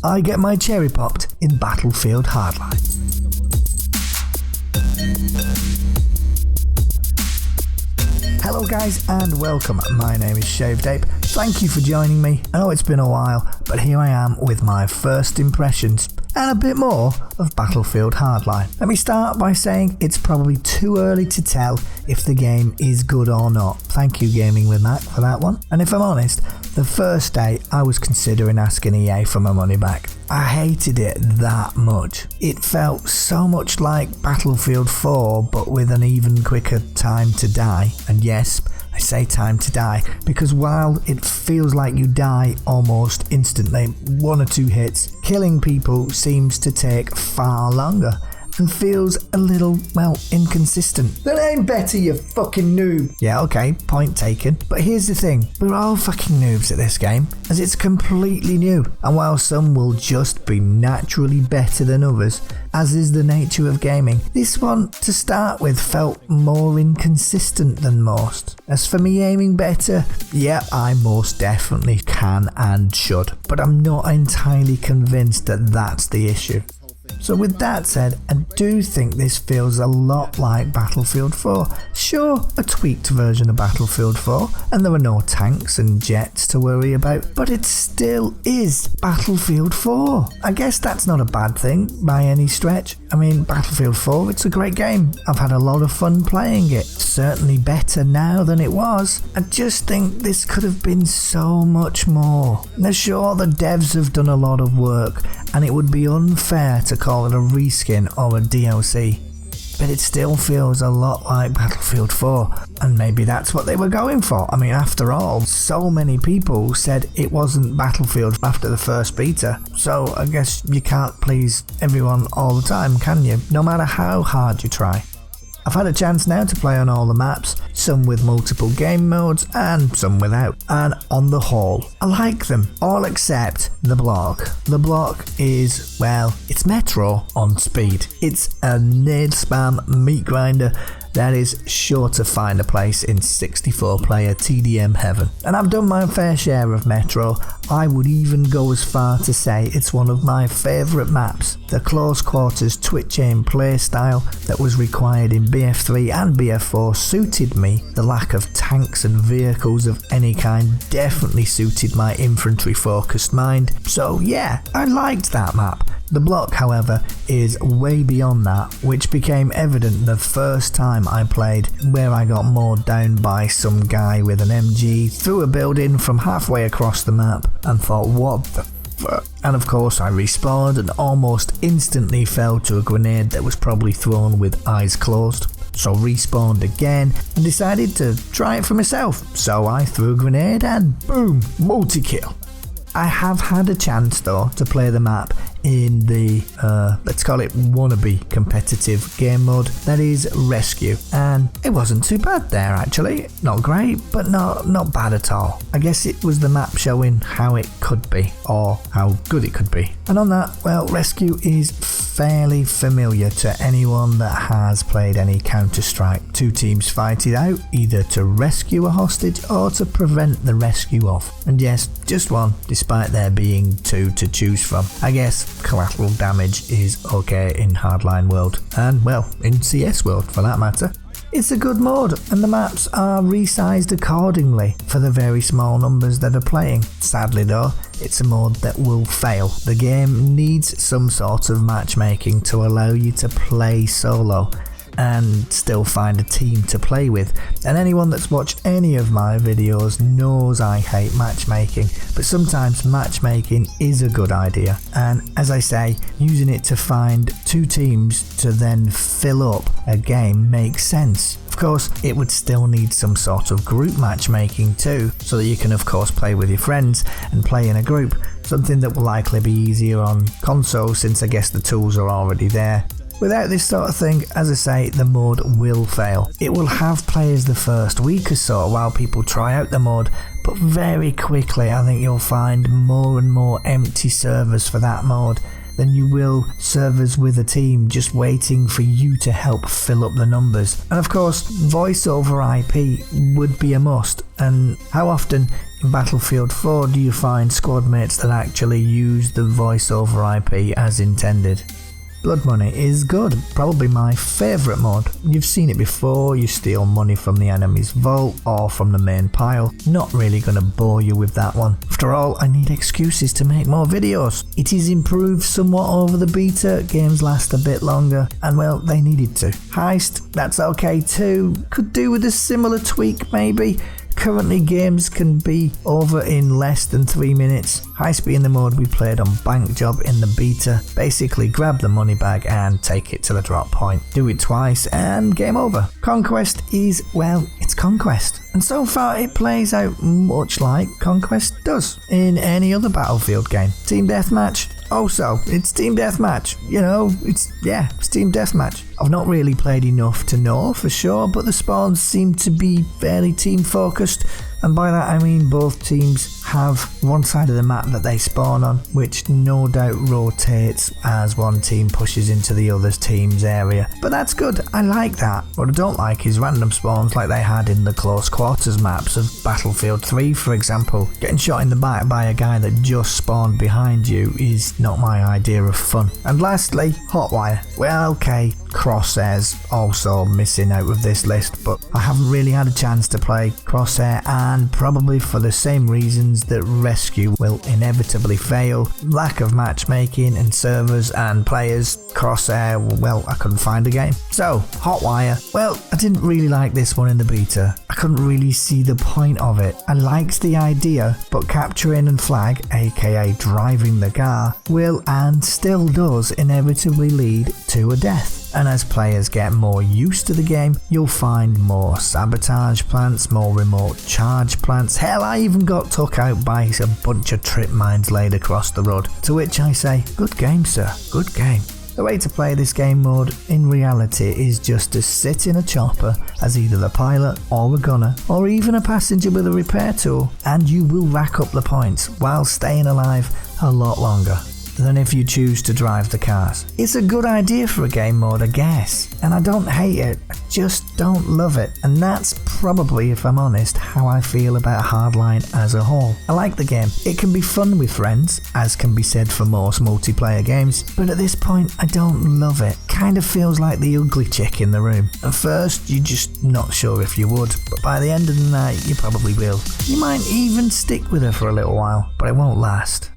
I get my cherry popped in Battlefield Hardline. Hello guys and welcome, my name is ShavedApe. Thank you for joining me. I know it's been a while, but here I am with my first impressions and a bit more of Battlefield Hardline. Let me start by saying it's probably too early to tell if the game is good or not. Thank you Gaming with Mac for that one. And if I'm honest, the first day I was considering asking EA for my money back. I hated it that much. It felt so much like Battlefield 4 but with an even quicker time to die. And yes, I say time to die because while it feels like you die almost instantly, 1 or 2 hits, killing people seems to take far longer and feels a little, well, inconsistent. That ain't better, you fucking noob. Yeah, okay, point taken. But here's the thing, we're all fucking noobs at this game, as it's completely new. And while some will just be naturally better than others, as is the nature of gaming, this one, to start with, felt more inconsistent than most. As for me aiming better, yeah, I most definitely can and should. But I'm not entirely convinced that that's the issue. So with that said, I do think this feels a lot like Battlefield 4. Sure, a tweaked version of Battlefield 4, and there are no tanks and jets to worry about, but it still is Battlefield 4. I guess that's not a bad thing by any stretch. I mean, Battlefield 4, it's a great game. I've had a lot of fun playing it. Certainly better now than it was. I just think this could have been so much more. Now sure, the devs have done a lot of work, and it would be unfair to call it a reskin or a DLC, but it still feels a lot like Battlefield 4, and maybe that's what they were going for. I mean, after all, so many people said it wasn't Battlefield after the first beta, so I guess you can't please everyone all the time, can you? No matter how hard you try. I've had a chance now to play on all the maps, some with multiple game modes and some without, and on the whole, I like them, all except the Block. The Block is, well, it's Metro on speed. It's a nade spam meat grinder that is sure to find a place in 64-player TDM heaven. And I've done my fair share of Metro. I would even go as far to say it's one of my favourite maps. The close quarters twitch aim playstyle that was required in BF3 and BF4 suited me. The lack of tanks and vehicles of any kind definitely suited my infantry focused mind. So yeah, I liked that map. The Block, however, is way beyond that, which became evident the first time I played, where I got mowed down by some guy with an MG through a building from halfway across the map and thought, what the fuck? And of course I respawned and almost instantly fell to a grenade that was probably thrown with eyes closed. So respawned again and decided to try it for myself. So I threw a grenade and boom, multi-kill. I have had a chance though to play the map in the, let's call it wannabe competitive game mode, that is Rescue, and it wasn't too bad there actually. Not great, but not bad at all. I guess it was the map showing how it could be, or how good it could be. And on that, well, Rescue is fairly familiar to anyone that has played any Counter-Strike. 2 teams fight it out, either to rescue a hostage or to prevent the rescue of. And yes, just one, despite there being 2 to choose from. I guess collateral damage is okay in Hardline world, and well, in CS world for that matter. It's a good mode, and the maps are resized accordingly for the very small numbers that are playing. Sadly though, it's a mode that will fail. The game needs some sort of matchmaking to allow you to play solo and still find a team to play with. And anyone that's watched any of my videos knows I hate matchmaking, but sometimes matchmaking is a good idea, and as I say, using it to find 2 teams to then fill up a game makes sense. Of course, it would still need some sort of group matchmaking too, so that you can of course play with your friends and play in a group, something that will likely be easier on console since I guess the tools are already there. Without this sort of thing, as I say, the mode will fail. It will have players the first week or so while people try out the mode, but very quickly I think you'll find more and more empty servers for that mode, than you will servers with a team just waiting for you to help fill up the numbers. And of course, voice over IP would be a must. And how often in Battlefield 4 do you find squad mates that actually use the voice over IP as intended? Blood money is good, probably my favourite mod. You've seen it before, you steal money from the enemy's vault or from the main pile. Not really gonna bore you with that one. After all, I need excuses to make more videos. It is improved somewhat over the beta, games last a bit longer, and well, they needed to. Heist, that's okay too, could do with a similar tweak maybe. Currently games can be over in less than 3 minutes. Heist being the mode we played on Bank Job in the beta. Basically grab the money bag and take it to the drop point. Do it twice and game over. Conquest is, well, it's Conquest. And so far it plays out much like Conquest does in any other Battlefield game. Team Deathmatch? Also, it's Team Deathmatch. You know, it's Team Deathmatch. I've not really played enough to know for sure, but the spawns seem to be fairly team focused. And by that I mean both teams have one side of the map that they spawn on, which no doubt rotates as one team pushes into the other team's area. But that's good, I like that. What I don't like is random spawns like they had in the close quarters maps of Battlefield 3 for example. Getting shot in the back by a guy that just spawned behind you is not my idea of fun. And lastly, Hotwire. Well, okay, Crosshair's also missing out of this list, but I haven't really had a chance to play Crosshair, and probably for the same reasons that Rescue will inevitably fail. Lack of matchmaking and servers and players. Crosshair, well, I couldn't find a game. So, Hotwire, well, I didn't really like this one in the beta. I couldn't really see the point of it. I liked the idea, but capturing and flag, aka driving the car, will and still does inevitably lead to a death. And as players get more used to the game, you'll find more sabotage plants, more remote charge plants. Hell, I even got took out by a bunch of trip mines laid across the road. To which I say, good game sir, good game. The way to play this game mode in reality is just to sit in a chopper as either the pilot or a gunner or even a passenger with a repair tool, and you will rack up the points while staying alive a lot longer than if you choose to drive the cars. It's a good idea for a game mode, I guess, and I don't hate it, I just don't love it, and that's probably, if I'm honest, how I feel about Hardline as a whole. I like the game, it can be fun with friends, as can be said for most multiplayer games, but at this point I don't love it. Kind of feels like the ugly chick in the room. At first you're just not sure if you would, but by the end of the night you probably will. You might even stick with her for a little while, but it won't last.